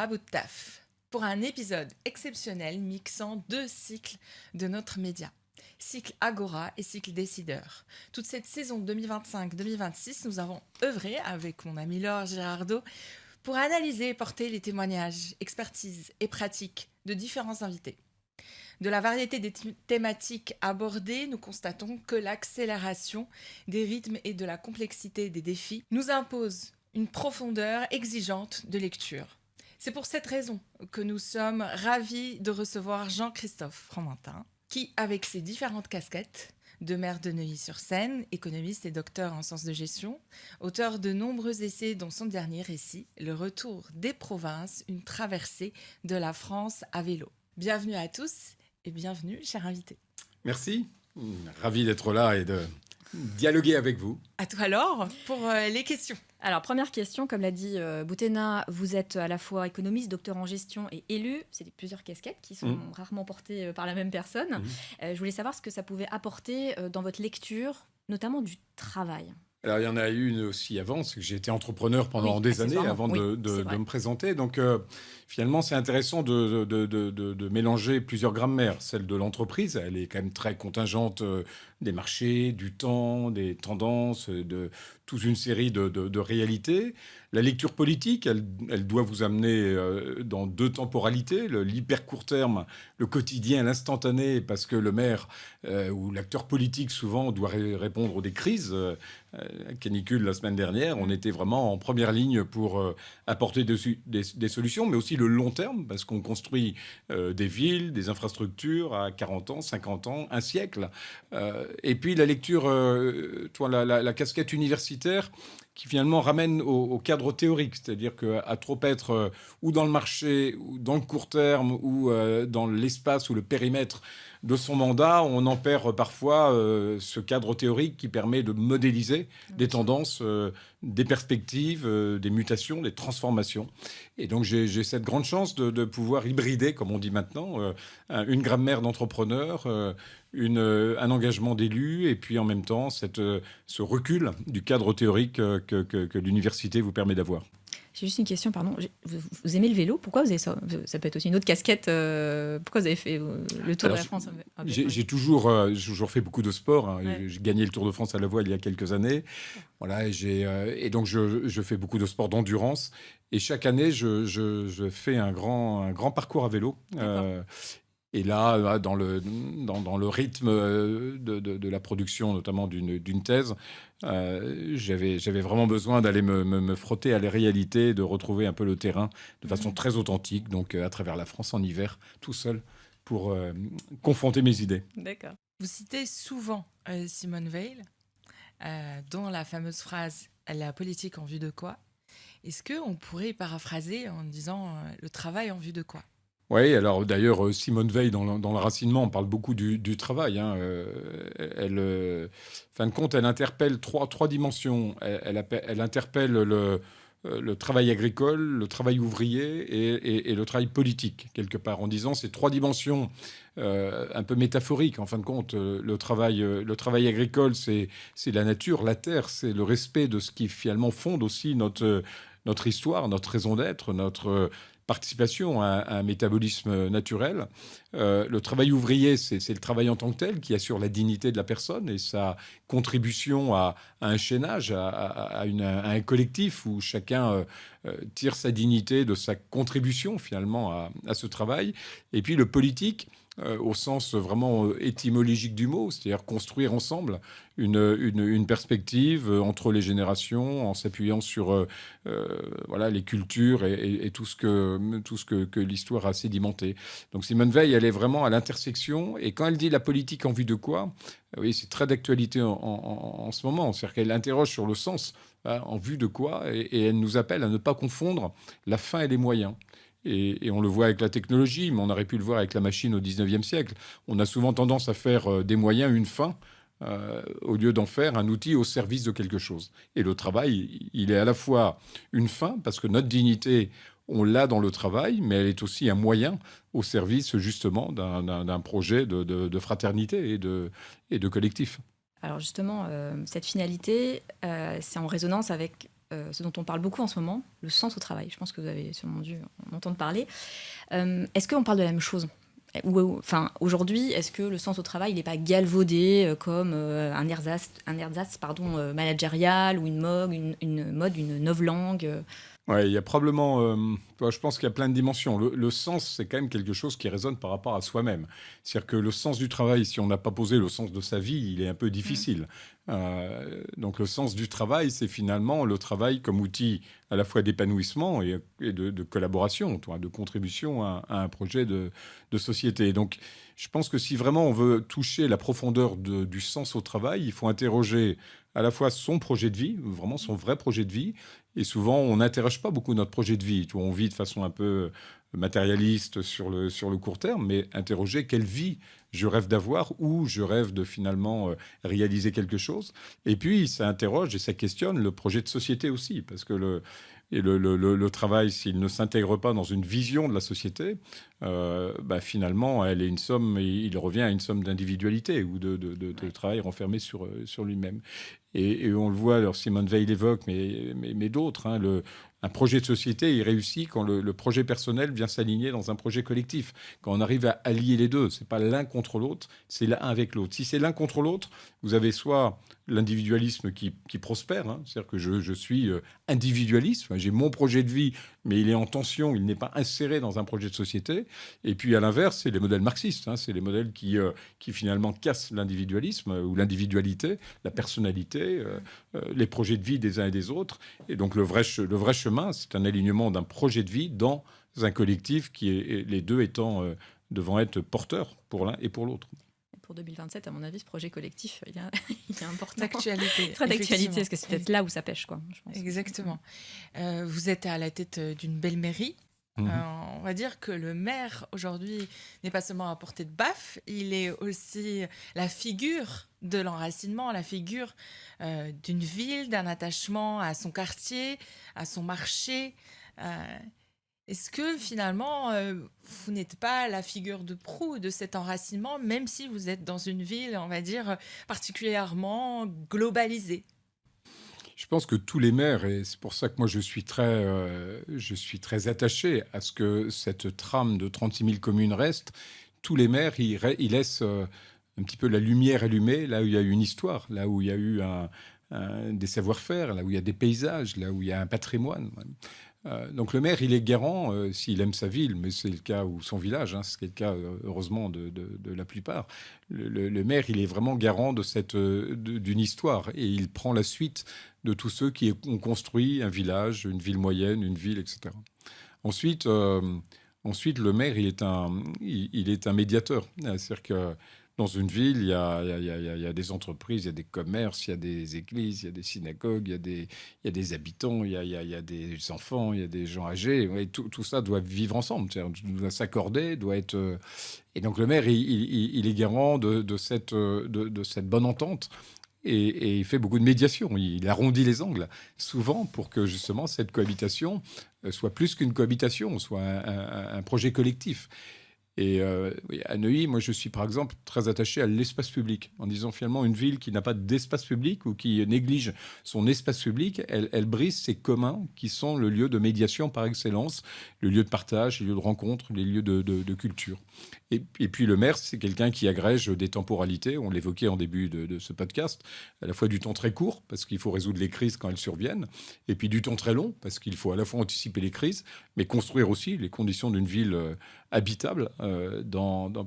à bout de taf pour un épisode exceptionnel mixant deux cycles de notre média. Cycle Agora et cycle Décideur. Toute cette saison 2025-2026, nous avons œuvré avec mon ami Laure Girardot pour analyser et porter les témoignages, expertises et pratiques de différents invités. De la variété des thématiques abordées, nous constatons que l'accélération des rythmes et de la complexité des défis nous impose une profondeur exigeante de lecture. C'est pour cette raison que nous sommes ravis de recevoir Jean-Christophe Fromentin, qui, avec ses différentes casquettes, de maire de Neuilly-sur-Seine, économiste et docteur en sciences de gestion, auteur de nombreux essais dont son dernier récit, Le retour des provinces, une traversée de la France à vélo. Bienvenue à tous et bienvenue, cher invité. Merci, ravi d'être là et de dialoguer avec vous. À toi alors pour les questions. Alors, première question, comme l'a dit Boutena, vous êtes à la fois économiste, docteur en gestion et élu. C'est plusieurs casquettes qui sont rarement portées par la même personne. Je voulais savoir ce que ça pouvait apporter dans votre lecture, notamment du travail. Alors, il y en a eu une aussi avant, c'est que j'ai été entrepreneur pendant des années avant de me présenter. Donc, finalement, c'est intéressant de mélanger plusieurs grammaires. Celle de l'entreprise, elle est quand même très contingente des marchés, du temps, des tendances, de toute une série de réalités. La lecture politique, elle doit vous amener dans deux temporalités, l'hyper court terme, le quotidien, l'instantané, parce que le maire ou l'acteur politique, souvent, doit répondre aux crises. Canicule la semaine dernière, on était vraiment en première ligne pour apporter des solutions, mais aussi le long terme, parce qu'on construit des villes, des infrastructures à 40 ans, 50 ans, un siècle. Et puis la lecture, la casquette universitaire, qui finalement ramène au cadre théorique, c'est-à-dire qu'à trop être ou dans le marché, ou dans le court terme, ou dans l'espace ou le périmètre de son mandat, on en perd parfois ce cadre théorique qui permet de modéliser des tendances, des perspectives, des mutations, des transformations. Et donc j'ai cette grande chance de pouvoir hybrider, comme on dit maintenant, une grammaire d'entrepreneur, un engagement d'élu, et puis en même temps ce recul du cadre théorique que l'université vous permet d'avoir. J'ai juste une question, pardon. Vous aimez le vélo? Pourquoi vous avez ça? Ça peut être aussi une autre casquette. Pourquoi vous avez fait le Tour de la France? J'ai toujours fait beaucoup de sport. Hein. Ouais. J'ai gagné le Tour de France à la voile il y a quelques années. Voilà, et donc je fais beaucoup de sport d'endurance. Et chaque année, je fais un grand parcours à vélo. Et là, dans le rythme de la production, notamment d'une thèse, j'avais vraiment besoin d'aller me frotter à la réalité, de retrouver un peu le terrain de façon très authentique, donc à travers la France en hiver, tout seul, pour confronter mes idées. D'accord. Vous citez souvent Simone Veil, dont la fameuse phrase « La politique en vue de quoi ?» Est-ce qu'on pourrait paraphraser en disant « Le travail en vue de quoi ?» Oui, alors d'ailleurs, Simone Veil, dans le racinement, on parle beaucoup du travail. Hein. Fin de compte, elle interpelle trois dimensions. Elle interpelle le travail agricole, le travail ouvrier et le travail politique, quelque part, en disant ces trois dimensions un peu métaphoriques. En fin de compte, le travail agricole, c'est la nature, la terre, c'est le respect de ce qui finalement fonde aussi notre histoire, notre raison d'être, notre participation à un métabolisme naturel. Le travail ouvrier, c'est le travail en tant que tel qui assure la dignité de la personne et sa contribution à un chaînage, à un collectif où chacun tire sa dignité de sa contribution finalement à ce travail. Et puis le politique, au sens vraiment étymologique du mot, c'est-à-dire construire ensemble une perspective entre les générations en s'appuyant sur les cultures et tout ce que l'histoire a sédimenté. Donc Simone Veil, elle est vraiment à l'intersection, et quand elle dit la politique en vue de quoi, oui, c'est très d'actualité en ce moment, c'est-à-dire qu'elle interroge sur le sens, en vue de quoi, et elle nous appelle à ne pas confondre la fin et les moyens. Et on le voit avec la technologie, mais on aurait pu le voir avec la machine au 19e siècle. On a souvent tendance à faire des moyens une fin, au lieu d'en faire un outil au service de quelque chose. Et le travail, il est à la fois une fin, parce que notre dignité, on l'a dans le travail, mais elle est aussi un moyen au service justement d'un projet de fraternité et de collectif. Alors justement, cette finalité, c'est en résonance avec ce dont on parle beaucoup en ce moment, le sens au travail. Je pense que vous avez sûrement dû en entendre parler. Est-ce qu'on parle de la même chose ? Aujourd'hui, est-ce que le sens au travail n'est pas galvaudé comme un ersatz managérial ou une mode, une novlangue Ouais, il y a probablement, je pense qu'il y a plein de dimensions. Le sens, c'est quand même quelque chose qui résonne par rapport à soi-même. C'est-à-dire que le sens du travail, si on n'a pas posé le sens de sa vie, il est un peu difficile. Donc le sens du travail, c'est finalement le travail comme outil à la fois d'épanouissement et de collaboration, de contribution à un projet de société. Donc je pense que si vraiment on veut toucher la profondeur du sens au travail, il faut interroger à la fois son projet de vie, vraiment son vrai projet de vie. Et souvent, on n'interroge pas beaucoup notre projet de vie. On vit de façon un peu matérialiste sur le court terme, mais interroger quelle vie je rêve d'avoir ou je rêve de finalement réaliser quelque chose. Et puis, ça interroge et ça questionne le projet de société aussi, parce que le travail, s'il ne s'intègre pas dans une vision de la société, finalement, il revient à une somme d'individualité ou de travail renfermé sur lui-même. Et on le voit, alors Simone Veil l'évoque, mais d'autres, un projet de société, il réussit quand le projet personnel vient s'aligner dans un projet collectif. Quand on arrive à allier les deux, c'est pas l'un contre l'autre, c'est l'un avec l'autre. Si c'est l'un contre l'autre, vous avez soit l'individualisme qui prospère, c'est-à-dire que je suis individualiste, j'ai mon projet de vie, mais il est en tension, il n'est pas inséré dans un projet de société. Et puis à l'inverse, c'est les modèles marxistes, c'est les modèles qui finalement cassent l'individualisme ou l'individualité, la personnalité, les projets de vie des uns et des autres. Et donc le vrai chemin, c'est un alignement d'un projet de vie dans un collectif les deux étant devant être porteurs pour l'un et pour l'autre. Pour 2027, à mon avis, ce projet collectif, il est important. D'actualité. Très d'actualité, parce que c'est peut-être là où ça pêche, quoi, je pense. Exactement. Vous êtes à la tête d'une belle mairie. On va dire que le maire, aujourd'hui, n'est pas seulement à portée de baffe, il est aussi la figure de l'enracinement, la figure d'une ville, d'un attachement à son quartier, à son marché. Est-ce que finalement, vous n'êtes pas la figure de proue de cet enracinement, même si vous êtes dans une ville, on va dire, particulièrement globalisée ? Je pense que tous les maires, et c'est pour ça que moi je suis très attaché à ce que cette trame de 36 000 communes reste, tous les maires, ils laissent un petit peu la lumière allumée là où il y a eu une histoire, là où il y a eu des savoir-faire, là où il y a des paysages, là où il y a un patrimoine. Donc le maire, il est garant, s'il aime sa ville, mais c'est le cas, ou son village, c'est le cas heureusement de la plupart. Le maire, il est vraiment garant d'une histoire et il prend la suite de tous ceux qui ont construit un village, une ville moyenne, une ville, etc. Ensuite, le maire, il est un médiateur. C'est-à-dire que dans une ville, il y a des entreprises, il y a des commerces, il y a des églises, il y a des synagogues, il y a des habitants, il y a des enfants, il y a des gens âgés. Ouais, tout ça doit vivre ensemble, doit s'accorder, doit être... Et donc le maire, il est garant de cette bonne entente. Et il fait beaucoup de médiation. Il arrondit les angles, souvent pour que justement cette cohabitation soit plus qu'une cohabitation, soit un projet collectif. Et à Neuilly, moi, je suis par exemple très attaché à l'espace public, en disant finalement une ville qui n'a pas d'espace public ou qui néglige son espace public, elle brise ses communs qui sont le lieu de médiation par excellence, le lieu de partage, les lieux de rencontre, les lieux de culture. Et puis le maire, c'est quelqu'un qui agrège des temporalités, on l'évoquait en début de ce podcast, à la fois du temps très court, parce qu'il faut résoudre les crises quand elles surviennent, et puis du temps très long, parce qu'il faut à la fois anticiper les crises, mais construire aussi les conditions d'une ville habitable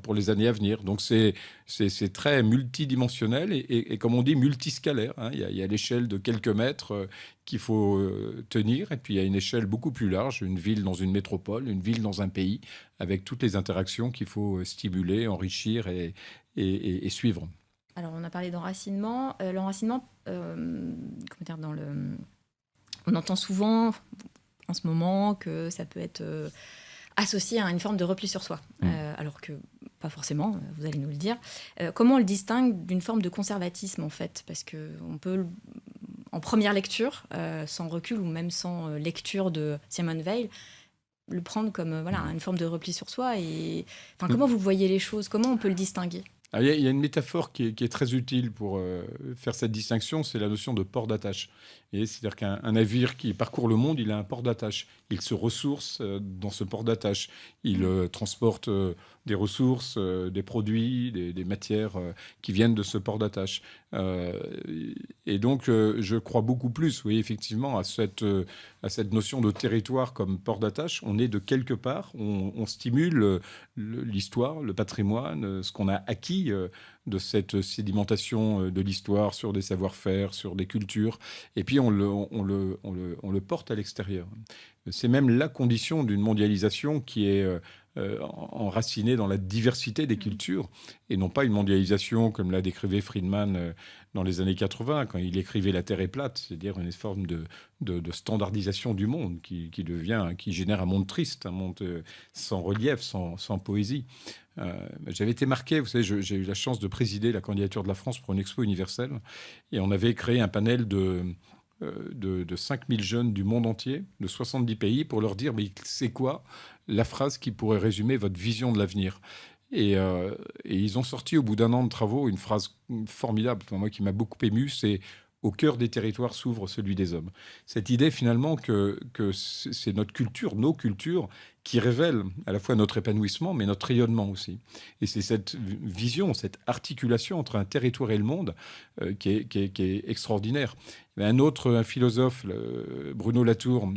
pour les années à venir. Donc c'est très multidimensionnel et comme on dit, multiscalaire. Il y a l'échelle de quelques mètres qu'il faut tenir, et puis il y a une échelle beaucoup plus large, une ville dans une métropole, une ville dans un pays, avec toutes les interactions qu'il faut stimuler, enrichir et suivre. Alors on a parlé d'enracinement. L'enracinement, on entend souvent en ce moment que ça peut être associé à une forme de repli sur soi, alors que pas forcément, vous allez nous le dire. Comment on le distingue d'une forme de conservatisme, en fait ? Parce qu'on peut, en première lecture, sans recul ou même sans lecture de Simone Veil, le prendre comme une forme de repli sur soi. Comment vous voyez les choses ? Comment on peut le distinguer ? Il y a une métaphore qui est très utile pour faire cette distinction, c'est la notion de port d'attache. C'est-à-dire qu'un navire qui parcourt le monde, il a un port d'attache. Il se ressource dans ce port d'attache. Il transporte des ressources, des produits, des matières qui viennent de ce port d'attache. Et donc, je crois beaucoup plus, oui, effectivement, à cette notion de territoire comme port d'attache. On est de quelque part, on stimule l'histoire, le patrimoine, ce qu'on a acquis de cette sédimentation de l'histoire sur des savoir-faire, sur des cultures, et puis on le porte à l'extérieur. C'est même la condition d'une mondialisation qui est enracinée dans la diversité des cultures, et non pas une mondialisation comme l'a décrivait Friedman dans les années 80, quand il écrivait La Terre est plate, c'est-à-dire une forme de standardisation du monde qui génère un monde triste, un monde sans relief, sans poésie. J'avais été marqué, vous savez, j'ai eu la chance de présider la candidature de la France pour une expo universelle, et on avait créé un panel de 5000 jeunes du monde entier, de 70 pays, pour leur dire, mais c'est quoi la phrase qui pourrait résumer votre vision de l'avenir ? Et ils ont sorti au bout d'un an de travaux une phrase formidable, moi qui m'a beaucoup ému, c'est « Au cœur des territoires s'ouvre celui des hommes ». Cette idée finalement que c'est notre culture, nos cultures, qui révèlent à la fois notre épanouissement, mais notre rayonnement aussi. Et c'est cette vision, cette articulation entre un territoire et le monde qui est extraordinaire. Il y a un philosophe, Bruno Latour,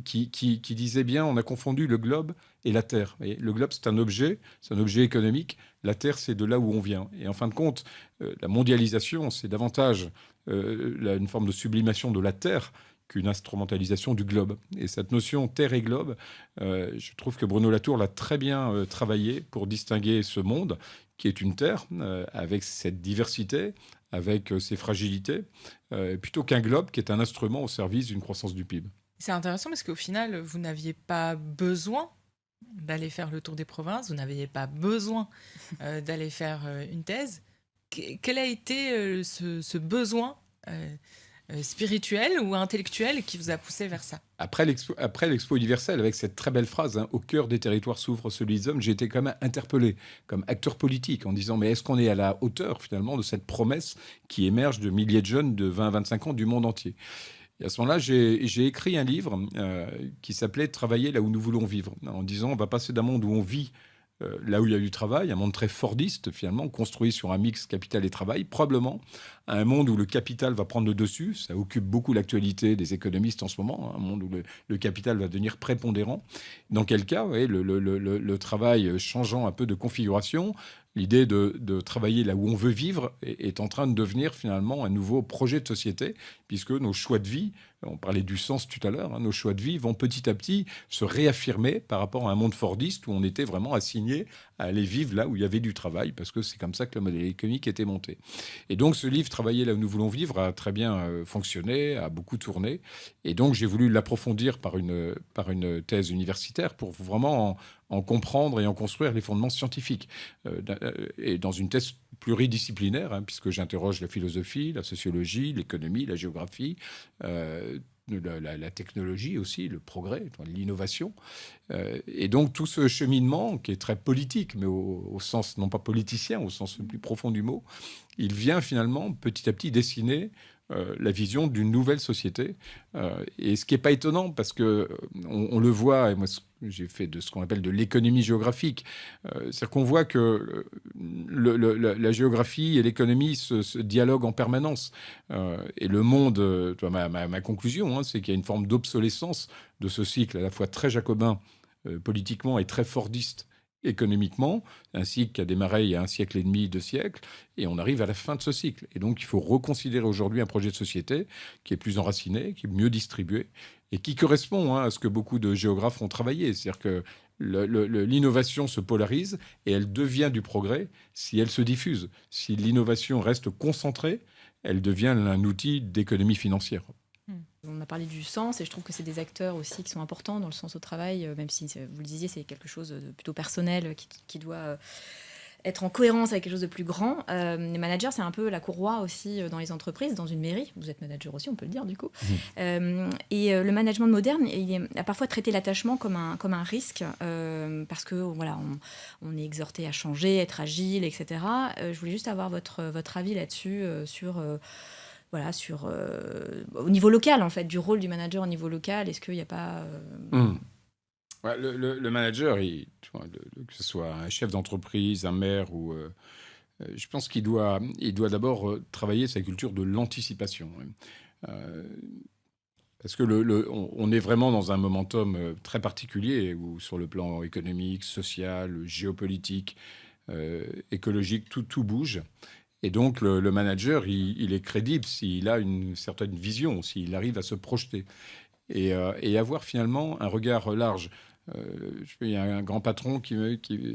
qui disait bien, on a confondu le globe et la Terre. Et le globe, c'est un objet économique. La Terre, c'est de là où on vient. Et en fin de compte, la mondialisation, c'est davantage une forme de sublimation de la Terre qu'une instrumentalisation du globe. Et cette notion Terre et globe, je trouve que Bruno Latour l'a très bien travaillé pour distinguer ce monde, qui est une Terre, avec cette diversité, avec ses fragilités, plutôt qu'un globe qui est un instrument au service d'une croissance du PIB. C'est intéressant parce qu'au final, vous n'aviez pas besoin d'aller faire le tour des provinces, vous n'aviez pas besoin d'aller faire une thèse. Quel a été ce besoin spirituel ou intellectuel qui vous a poussé vers ça? Après l'Expo universelle, avec cette très belle phrase, hein, « Au cœur des territoires s'ouvre celui des hommes », j'ai été quand même interpellé comme acteur politique en disant, mais est-ce qu'on est à la hauteur finalement de cette promesse qui émerge de milliers de jeunes de 20 à 25 ans du monde entier? Et à ce moment-là, j'ai écrit un livre qui s'appelait « Travailler là où nous voulons vivre », en disant, on va passer d'un monde où on vit là où il y a du travail, un monde très fordiste finalement, construit sur un mix capital et travail, probablement à un monde où le capital va prendre le dessus. Ça occupe beaucoup l'actualité des économistes en ce moment, hein, un monde où le capital va devenir prépondérant. Dans quel cas, ouais, le travail changeant un peu de configuration, l'idée de travailler là où on veut vivre est en train de devenir finalement un nouveau projet de société, puisque nos choix de vie, on parlait du sens tout à l'heure, hein, nos choix de vie vont petit à petit se réaffirmer par rapport à un monde fordiste où on était vraiment assigné à aller vivre là où il y avait du travail, parce que c'est comme ça que le modèle économique était monté. Et donc ce livre, Travailler là où nous voulons vivre, a très bien fonctionné, a beaucoup tourné. Et donc j'ai voulu l'approfondir par une thèse universitaire pour vraiment en comprendre et en construire les fondements scientifiques. Et dans une thèse pluridisciplinaire, hein, puisque j'interroge la philosophie, la sociologie, l'économie, la géographie, la technologie aussi, le progrès, l'innovation. Et donc tout ce cheminement, qui est très politique, mais au sens non pas politicien, au sens le plus profond du mot, il vient finalement petit à petit dessiner la vision d'une nouvelle société. Et ce qui n'est pas étonnant, parce que on le voit, et moi j'ai fait de ce qu'on appelle de l'économie géographique, c'est-à-dire qu'on voit que la géographie et l'économie se dialoguent en permanence. Et le monde, ma conclusion, hein, c'est qu'il y a une forme d'obsolescence de ce cycle à la fois très jacobin politiquement et très fordiste économiquement, un cycle qui a démarré il y a 1 siècle et demi, 2 siècles, et on arrive à la fin de ce cycle. Et donc, il faut reconsidérer aujourd'hui un projet de société qui est plus enraciné, qui est mieux distribué, et qui correspond à ce que beaucoup de géographes ont travaillé. C'est-à-dire que l'innovation se polarise et elle devient du progrès si elle se diffuse. Si l'innovation reste concentrée, elle devient un outil d'économie financière. On a parlé du sens et je trouve que c'est des acteurs aussi qui sont importants dans le sens au travail, même si, vous le disiez, c'est quelque chose de plutôt personnel qui doit être en cohérence avec quelque chose de plus grand. Les managers, c'est un peu la courroie aussi dans les entreprises, dans une mairie. Vous êtes manager aussi, on peut le dire du coup. Et le management moderne, a parfois traité l'attachement comme un risque, parce que voilà, on est exhorté à changer, être agile, etc. Je voulais juste avoir votre avis là-dessus, au niveau local, en fait, du rôle du manager au niveau local. Est-ce qu'il n'y a pas... Ouais, le manager, que ce soit un chef d'entreprise, un maire ou... je pense qu'il doit d'abord travailler sa culture de l'anticipation. Parce que on est vraiment dans un momentum très particulier où, sur le plan économique, social, géopolitique, écologique, tout bouge. Et donc, le manager, il est crédible s'il a une certaine vision, s'il arrive à se projeter et avoir finalement un regard large. Il y a un grand patron,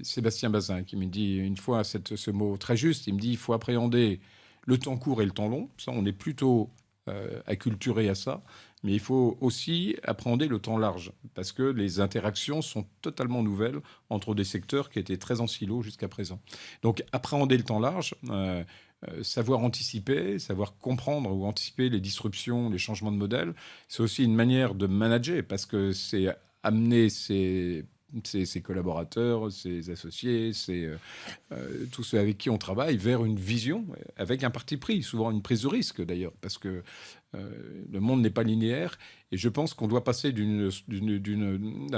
Sébastien Bazin, qui me dit une fois ce mot très juste. Il me dit il faut appréhender le temps court et le temps long. Ça, on est plutôt acculturé à ça. Mais il faut aussi appréhender le temps large, parce que les interactions sont totalement nouvelles entre des secteurs qui étaient très en silo jusqu'à présent. Donc, appréhender le temps large, savoir anticiper, savoir comprendre ou anticiper les disruptions, les changements de modèle, c'est aussi une manière de manager, parce que c'est amener ses collaborateurs, ses associés, tous ceux avec qui on travaille vers une vision, avec un parti pris, souvent une prise de risque d'ailleurs, parce que le monde n'est pas linéaire. Et je pense qu'on doit passer d'un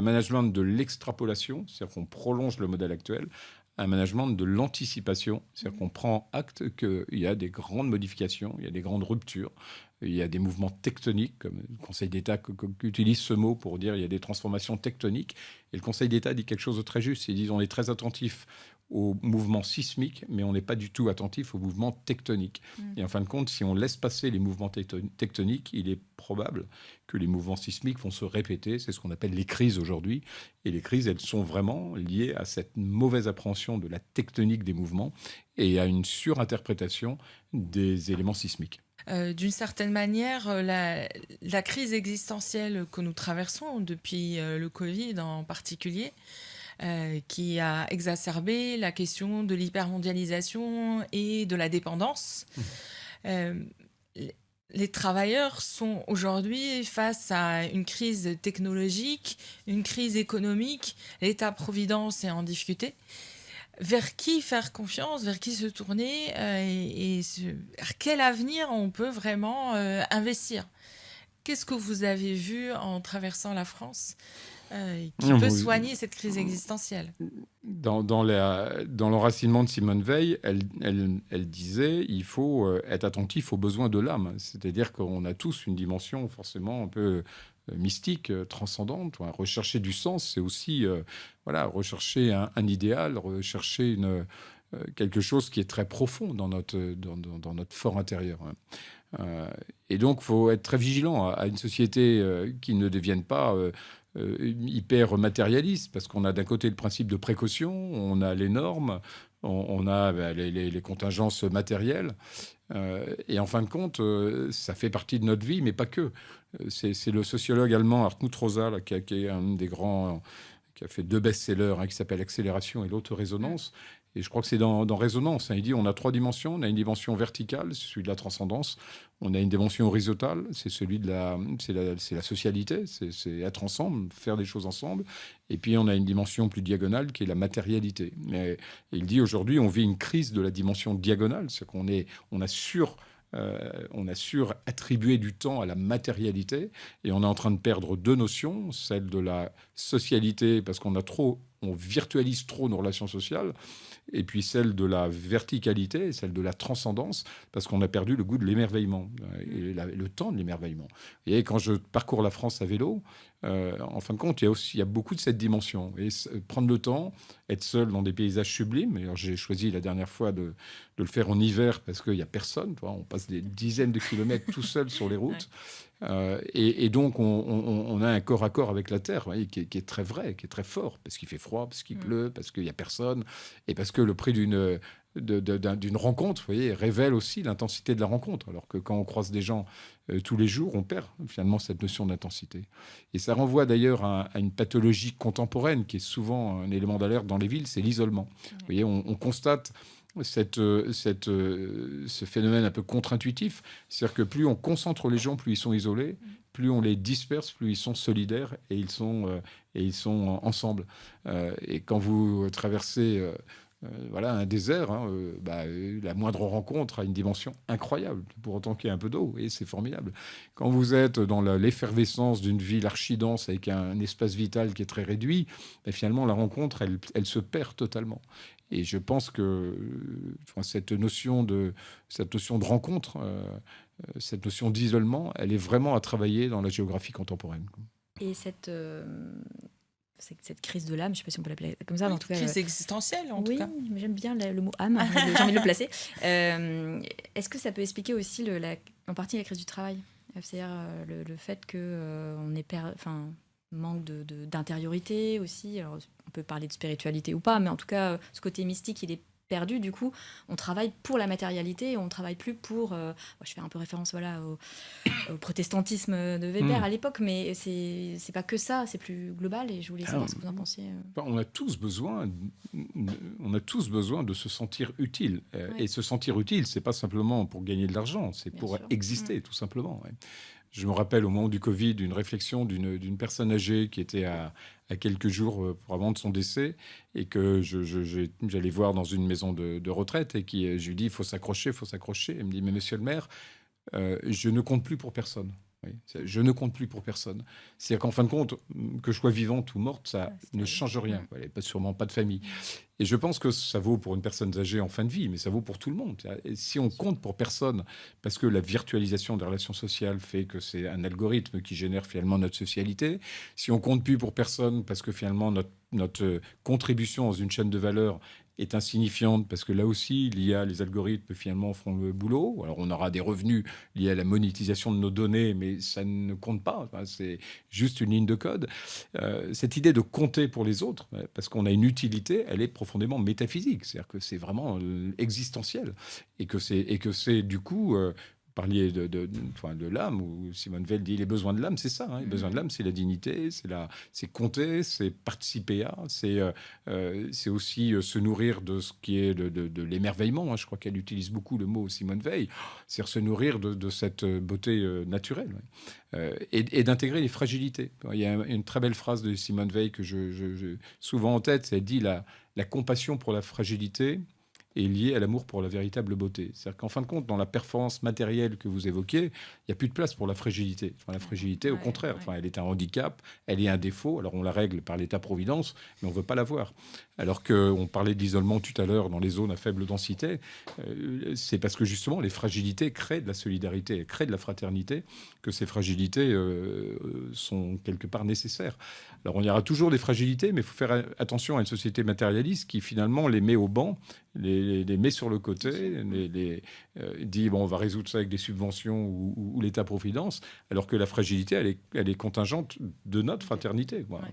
management de l'extrapolation, c'est-à-dire qu'on prolonge le modèle actuel, à un management de l'anticipation, c'est-à-dire qu'on prend acte qu'il y a des grandes modifications, il y a des grandes ruptures, il y a des mouvements tectoniques, comme le Conseil d'État utilise ce mot pour dire il y a des transformations tectoniques. Et le Conseil d'État dit quelque chose de très juste. Ils disent on est très attentif aux mouvements sismiques, mais on n'est pas du tout attentif aux mouvements tectoniques. Et en fin de compte, si on laisse passer les mouvements tectoniques, il est probable que les mouvements sismiques vont se répéter. C'est ce qu'on appelle les crises aujourd'hui. Et les crises, elles sont vraiment liées à cette mauvaise appréhension de la tectonique des mouvements et à une surinterprétation des éléments sismiques. D'une certaine manière, la crise existentielle que nous traversons depuis le Covid en particulier, qui a exacerbé la question de l'hypermondialisation et de la dépendance. Les travailleurs sont aujourd'hui face à une crise technologique, une crise économique. L'État-providence est en difficulté. Vers qui faire confiance, vers qui se tourner vers quel avenir on peut vraiment investir? Qu'est-ce que vous avez vu en traversant la France qui peut soigner cette crise existentielle? Dans l'enracinement de Simone Veil, elle disait il faut être attentif aux besoins de l'âme. C'est-à-dire qu'on a tous une dimension forcément un peu mystique, transcendante. Rechercher du sens, c'est aussi rechercher un idéal, rechercher quelque chose qui est très profond dans notre fort intérieur. Et donc, il faut être très vigilant à une société qui ne devienne pas hyper matérialiste, parce qu'on a d'un côté le principe de précaution, on a les normes, on a les contingences matérielles. Et en fin de compte, ça fait partie de notre vie, mais pas que. C'est le sociologue allemand Hartmut Rosa, qui est un des grands, qui a fait 2 best-sellers, qui s'appelle Accélération et l'autre Résonance. Et je crois que c'est dans Résonance. Il dit on a 3 dimensions. On a une dimension verticale, c'est celui de la transcendance. On a une dimension horizontale, c'est celui de c'est la socialité, c'est être ensemble, faire des choses ensemble. Et puis on a une dimension plus diagonale qui est la matérialité. Mais il dit aujourd'hui on vit une crise de la dimension diagonale, c'est qu'on on a surattribué du temps à la matérialité et on est en train de perdre 2 notions, celle de la socialité, parce on virtualise trop nos relations sociales, et puis celle de la verticalité, celle de la transcendance, parce qu'on a perdu le goût de l'émerveillement et le temps de l'émerveillement. Et quand je parcours la France à vélo, en fin de compte, il y a beaucoup de cette dimension. Et prendre le temps, être seul dans des paysages sublimes. Et alors, j'ai choisi la dernière fois de le faire en hiver parce qu'il n'y a personne. On passe des dizaines de kilomètres tout seul sur les routes. Et donc, on a un corps à corps avec la Terre, qui est très vrai, qui est très fort, parce qu'il fait froid, parce qu'il pleut, parce qu'il n'y a personne, et parce que le prix d'une rencontre, vous voyez, révèle aussi l'intensité de la rencontre. Alors que quand on croise des gens tous les jours, on perd finalement cette notion d'intensité. Et ça renvoie d'ailleurs à une pathologie contemporaine qui est souvent un élément d'alerte dans les villes, c'est l'isolement. Vous voyez, on constate ce phénomène un peu contre-intuitif, c'est-à-dire que plus on concentre les gens, plus ils sont isolés, plus on les disperse, plus ils sont solidaires et ils sont ensemble. Et quand vous traversez voilà, un désert, la moindre rencontre a une dimension incroyable, pour autant qu'il y ait un peu d'eau, et c'est formidable. Quand vous êtes dans l'effervescence d'une ville archi-dense avec un espace vital qui est très réduit, finalement, la rencontre, elle se perd totalement. Et je pense que cette notion de rencontre, cette notion d'isolement, elle est vraiment à travailler dans la géographie contemporaine. Et cette crise de l'âme, je ne sais pas si on peut l'appeler comme ça, mais en tout cas... Crise existentielle, en tout cas. Oui, j'aime bien le mot âme, j'ai envie de le placer. Est-ce que ça peut expliquer aussi en partie la crise du travail ? C'est-à-dire le fait qu'on manque d'intériorité aussi. Alors, on peut parler de spiritualité ou pas, mais en tout cas, ce côté mystique, il est perdu. Du coup, on travaille pour la matérialité, on ne travaille plus pour... je fais un peu référence au protestantisme de Weber à l'époque, mais c'est pas que ça, c'est plus global, et je voulais savoir ce que vous en pensiez. On a tous besoin de se sentir utile. Et se sentir utile, c'est pas simplement pour gagner de l'argent, c'est pour exister, tout simplement. Ouais. Je me rappelle au moment du Covid une réflexion d'une personne âgée qui était à quelques jours avant de son décès et que j'allais voir dans une maison de retraite et je lui dis il faut s'accrocher. Elle me dit mais monsieur le maire, je ne compte plus pour personne. Oui, je ne compte plus pour personne. C'est-à-dire qu'en fin de compte, que je sois vivante ou morte, ça ne change rien. Elle n'est sûrement pas de famille. Et je pense que ça vaut pour une personne âgée en fin de vie, mais ça vaut pour tout le monde. Et si on compte pour personne, parce que la virtualisation des relations sociales fait que c'est un algorithme qui génère finalement notre socialité, si on compte plus pour personne, parce que finalement notre contribution dans une chaîne de valeur est insignifiante parce que là aussi, l'IA, les algorithmes finalement font le boulot. Alors on aura des revenus liés à la monétisation de nos données, mais ça ne compte pas. Enfin, c'est juste une ligne de code. Cette idée de compter pour les autres, parce qu'on a une utilité, elle est profondément métaphysique. C'est-à-dire que c'est vraiment existentiel et que c'est du coup... parliez de l'âme, où Simone Veil dit les besoins de l'âme, c'est ça. Les besoins de l'âme, c'est la dignité, c'est compter, c'est participer à, c'est aussi se nourrir de ce qui est de l'émerveillement. Je crois qu'elle utilise beaucoup le mot Simone Veil, c'est se nourrir de cette beauté naturelle et d'intégrer les fragilités. Il y a une très belle phrase de Simone Veil que je souvent en tête, elle dit la compassion pour la fragilité est lié à l'amour pour la véritable beauté. C'est-à-dire qu'en fin de compte, dans la performance matérielle que vous évoquiez, il n'y a plus de place pour la fragilité. La fragilité, au contraire, elle est un handicap, elle est un défaut. Alors on la règle par l'État-providence, mais on ne veut pas la voir. Alors qu'on parlait d'isolement tout à l'heure dans les zones à faible densité, c'est parce que justement les fragilités créent de la solidarité, créent de la fraternité, que ces fragilités sont quelque part nécessaires. Alors, il y aura toujours des fragilités, mais il faut faire attention à une société matérialiste qui, finalement, les met au banc, les met sur le côté, dit, on va résoudre ça avec des subventions ou l'État-providence, alors que la fragilité, elle est contingente de notre fraternité. Voilà.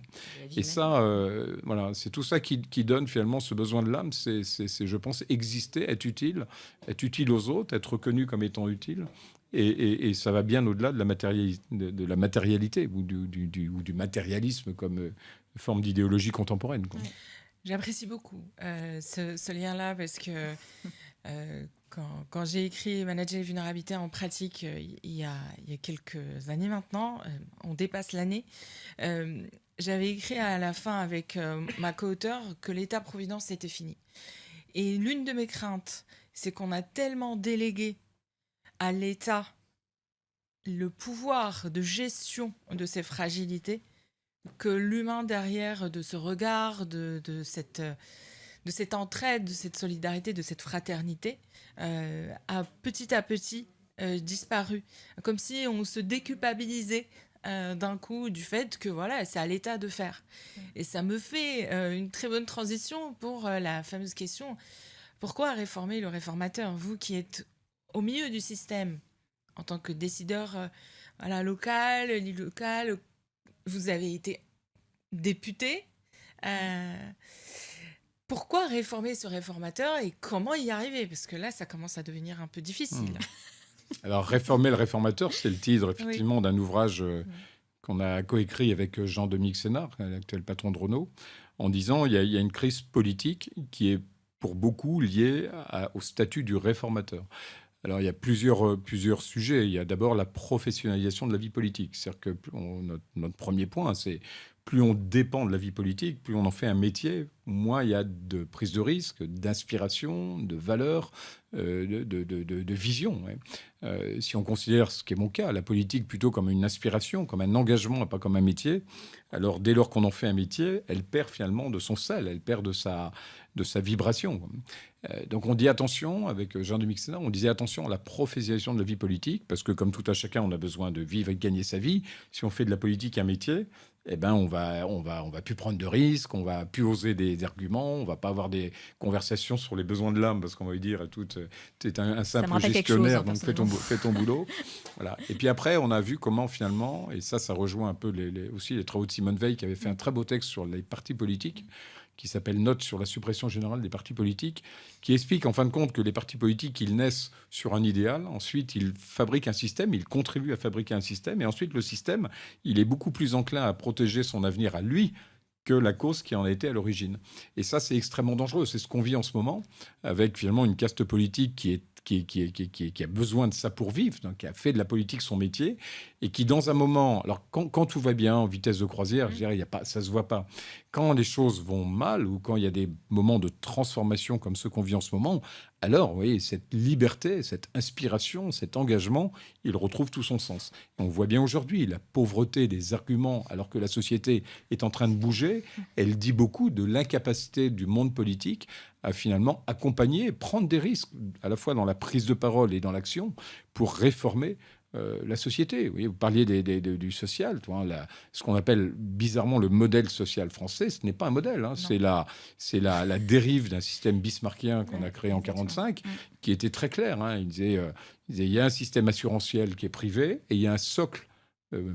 Et ça, c'est tout ça qui donne, finalement, ce besoin de l'âme, c'est, je pense, exister, être utile aux autres, être reconnu comme étant utile. Et ça va bien au-delà de la matérialité ou du matérialisme comme forme d'idéologie contemporaine. Quoi. J'apprécie beaucoup ce lien-là parce que quand j'ai écrit Manager les vulnérabilités en pratique il y a quelques années maintenant, on dépasse l'année, j'avais écrit à la fin avec ma co-auteure que l'État-providence était fini. Et l'une de mes craintes, c'est qu'on a tellement délégué à l'État le pouvoir de gestion de ces fragilités que l'humain derrière de ce regard, de cette entraide, de cette solidarité, de cette fraternité a petit à petit disparu. Comme si on se déculpabilisait d'un coup du fait que voilà, c'est à l'État de faire. Et ça me fait une très bonne transition pour la fameuse question: pourquoi réformer le réformateur? Vous qui êtes au milieu du système, en tant que décideur local, élu local, vous avez été député. Pourquoi réformer ce réformateur et comment y arriver? Parce que là, ça commence à devenir un peu difficile. Alors, Réformer le réformateur, c'est le titre, Oui. effectivement, d'un ouvrage qu'on a coécrit avec Jean-Dominique Sénard, l'actuel patron de Renault, en disant il y a une crise politique qui est pour beaucoup liée au statut du réformateur. Alors, il y a plusieurs sujets. Il y a d'abord la professionnalisation de la vie politique. C'est-à-dire que notre premier point, c'est plus on dépend de la vie politique, plus on en fait un métier, moins il y a de prise de risque, d'inspiration, de valeur, de vision. Ouais. Si on considère, ce qui est mon cas, la politique plutôt comme une inspiration, comme un engagement et pas comme un métier, alors dès lors qu'on en fait un métier, elle perd finalement de son sel, elle perd de sa vibration. Donc on dit attention, avec Jean-Dominique Sénard, on disait attention à la professionnalisation de la vie politique, parce que comme tout à chacun, on a besoin de vivre et de gagner sa vie. Si on fait de la politique un métier, eh ben on va plus prendre de risques, on va plus oser des arguments, on va pas avoir des conversations sur les besoins de l'âme, parce qu'on va lui dire t'es un simple gestionnaire, donc fais ton boulot. Voilà. Et puis après, on a vu comment finalement, et ça rejoint un peu aussi les travaux de Simone Veil, qui avait fait un très beau texte sur les partis politiques, qui s'appelle Note sur la suppression générale des partis politiques, qui explique en fin de compte que les partis politiques, ils naissent sur un idéal, ensuite ils fabriquent un système, ils contribuent à fabriquer un système, et ensuite le système, il est beaucoup plus enclin à protéger son avenir à lui que la cause qui en a été à l'origine. Et ça, c'est extrêmement dangereux. C'est ce qu'on vit en ce moment, avec finalement une caste politique qui a besoin de ça pour vivre, donc qui a fait de la politique son métier, et qui, dans un moment... Alors, quand tout va bien, en vitesse de croisière, je dirais, ça ne se voit pas. Quand les choses vont mal, ou quand il y a des moments de transformation comme ceux qu'on vit en ce moment, alors, vous voyez, cette liberté, cette inspiration, cet engagement, il retrouve tout son sens. Et on voit bien aujourd'hui la pauvreté des arguments, alors que la société est en train de bouger. Elle dit beaucoup de l'incapacité du monde politique à finalement accompagner, prendre des risques, à la fois dans la prise de parole et dans l'action, pour réformer la société. Vous parliez du social, ce qu'on appelle bizarrement le modèle social français, ce n'est pas un modèle, hein, c'est la dérive d'un système bismarckien qu'on a créé en 1945, qui était très clair. Hein. Il disait il y a un système assurantiel qui est privé et il y a un socle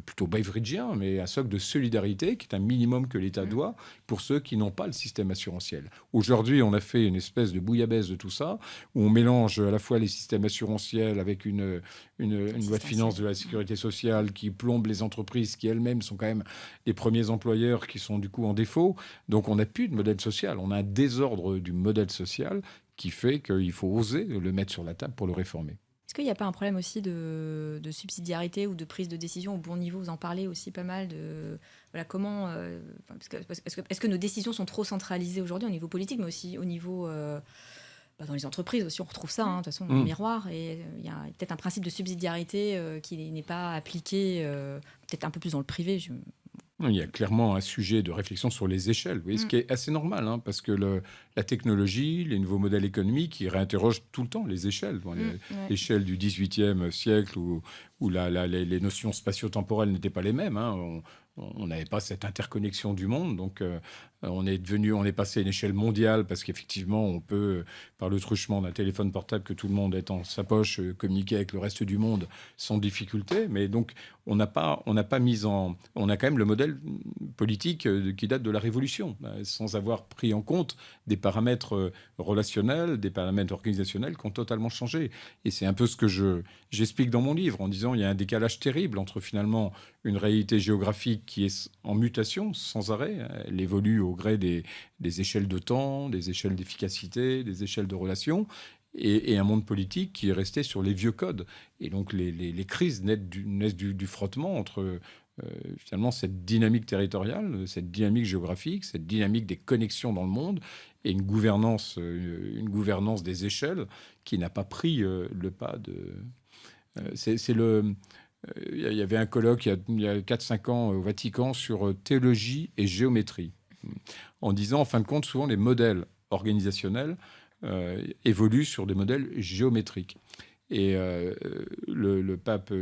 plutôt beveridgien, mais un socle de solidarité qui est un minimum que l'État doit pour ceux qui n'ont pas le système assurantiel. Aujourd'hui, on a fait une espèce de bouillabaisse de tout ça, où on mélange à la fois les systèmes assurantiels avec une loi de finances de la sécurité sociale qui plombe les entreprises qui elles-mêmes sont quand même les premiers employeurs qui sont du coup en défaut. Donc on n'a plus de modèle social, on a un désordre du modèle social qui fait qu'il faut oser le mettre sur la table pour le réformer. Est-ce qu'il n'y a pas un problème aussi de subsidiarité ou de prise de décision au bon niveau? Vous en parlez aussi pas mal de comment... est-ce que nos décisions sont trop centralisées aujourd'hui au niveau politique, mais aussi au niveau... dans les entreprises aussi, on retrouve ça, de toute façon, dans le miroir. Et il y a peut-être un principe de subsidiarité qui n'est pas appliqué, peut-être un peu plus dans le privé. Il y a clairement un sujet de réflexion sur les échelles, vous voyez, ce qui est assez normal, hein, parce que la technologie, les nouveaux modèles économiques, ils réinterrogent tout le temps les échelles. L'échelle du XVIIIe siècle où les notions spatio-temporelles n'étaient pas les mêmes. Hein. On n'avait pas cette interconnexion du monde, donc on est passé à une échelle mondiale parce qu'effectivement, on peut, par le truchement d'un téléphone portable que tout le monde ait dans sa poche, communiquer avec le reste du monde sans difficulté. Mais donc, on a quand même le modèle politique qui date de la Révolution, sans avoir pris en compte des paramètres relationnels, des paramètres organisationnels qui ont totalement changé. Et c'est un peu ce que j'explique dans mon livre, en disant il y a un décalage terrible entre finalement une réalité géographique qui est en mutation sans arrêt. Elle évolue au gré des échelles de temps, des échelles d'efficacité, des échelles de relations, et un monde politique qui est resté sur les vieux codes. Et donc les crises naissent du frottement entre finalement cette dynamique territoriale, cette dynamique géographique, cette dynamique des connexions dans le monde, et une gouvernance des échelles qui n'a pas pris le pas de... Il y avait un colloque il y a 4-5 ans au Vatican sur théologie et géométrie, en disant, en fin de compte, souvent les modèles organisationnels évoluent sur des modèles géométriques. Et le pape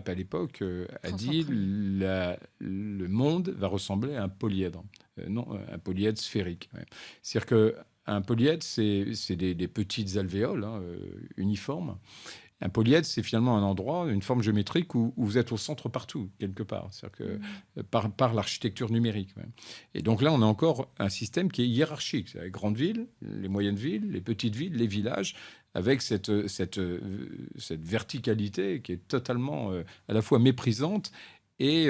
à l'époque a dit le monde va ressembler à un polyèdre, non, un polyèdre sphérique. Ouais. C'est-à-dire qu'un polyèdre, c'est des petites alvéoles uniformes. Un polyèdre, c'est finalement un endroit, une forme géométrique où vous êtes au centre partout, quelque part. C'est-à-dire que par l'architecture numérique. Même. Et donc là, on a encore un système qui est hiérarchique. C'est les grandes villes, les moyennes villes, les petites villes, les villages, avec cette verticalité qui est totalement à la fois méprisante et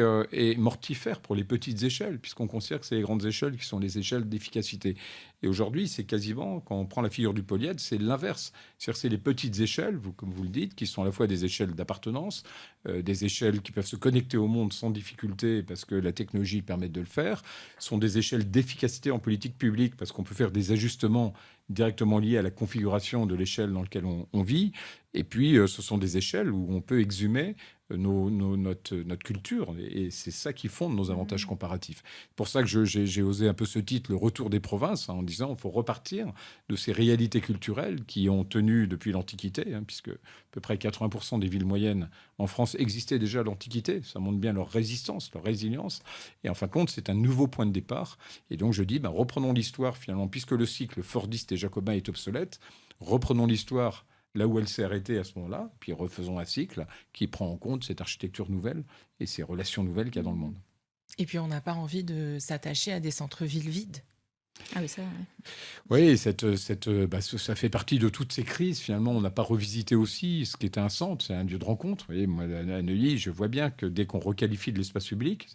mortifère pour les petites échelles, puisqu'on considère que c'est les grandes échelles qui sont les échelles d'efficacité. Et aujourd'hui, c'est quasiment, quand on prend la figure du polyèdre, c'est l'inverse. C'est-à-dire c'est les petites échelles, comme vous le dites, qui sont à la fois des échelles d'appartenance, des échelles qui peuvent se connecter au monde sans difficulté parce que la technologie permet de le faire, sont des échelles d'efficacité en politique publique parce qu'on peut faire des ajustements directement liés à la configuration de l'échelle dans laquelle on vit. Et puis, ce sont des échelles où on peut exhumer notre culture. Et c'est ça qui fonde nos avantages comparatifs. C'est pour ça que j'ai osé un peu ce titre, le retour des provinces, en disant qu'il faut repartir de ces réalités culturelles qui ont tenu depuis l'Antiquité, puisque à peu près 80% des villes moyennes en France existaient déjà à l'Antiquité. Ça montre bien leur résistance, leur résilience. Et en fin de compte, c'est un nouveau point de départ. Et donc, je dis, reprenons l'histoire, finalement, puisque le cycle fordiste et jacobin est obsolète, reprenons l'histoire là où elle s'est arrêtée à ce moment-là, puis refaisons un cycle qui prend en compte cette architecture nouvelle et ces relations nouvelles qu'il y a dans le monde. Et puis, on n'a pas envie de s'attacher à des centres-villes vides. Ah oui, ça, Oui, ça fait partie de toutes ces crises. Finalement, on n'a pas revisité aussi ce qui était un centre, c'est un lieu de rencontre. Vous voyez, moi, à Neuilly, je vois bien que dès qu'on requalifie de l'espace public,